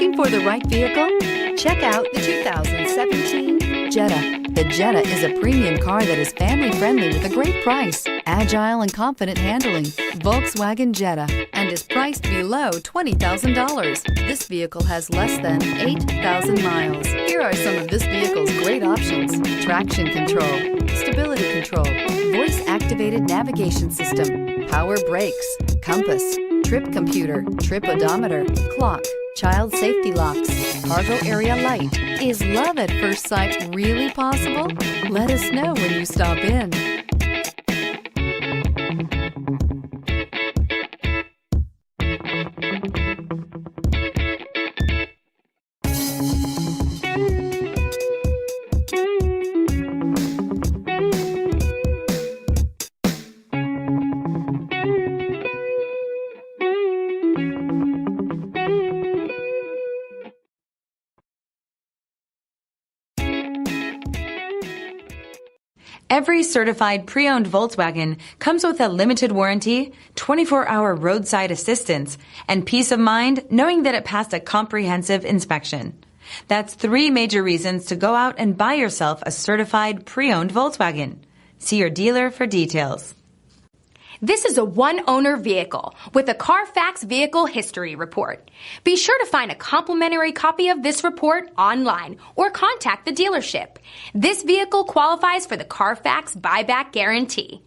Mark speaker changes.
Speaker 1: Looking for the right vehicle? Check out the 2017 Jetta. The Jetta is a premium car that is family-friendly with a great price, agile and confident handling. Volkswagen Jetta, and is priced below $20,000. This vehicle has less than 8,000 miles. Here are some of this vehicle's great options: traction control, stability control, voice-activated navigation system, power brakes, compass, trip computer, trip odometer, clock, child safety locks, cargo area light. Is love at first sight really possible? Let us know when you stop in.
Speaker 2: Every certified pre-owned Volkswagen comes with a limited warranty, 24-hour roadside assistance, and peace of mind knowing that it passed a comprehensive inspection. That's 3 major reasons to go out and buy yourself a certified pre-owned Volkswagen. See your dealer for details.
Speaker 3: This is a one-owner vehicle with a Carfax Vehicle History Report. Be sure to find a complimentary copy of this report online or contact the dealership. This vehicle qualifies for the Carfax Buyback Guarantee.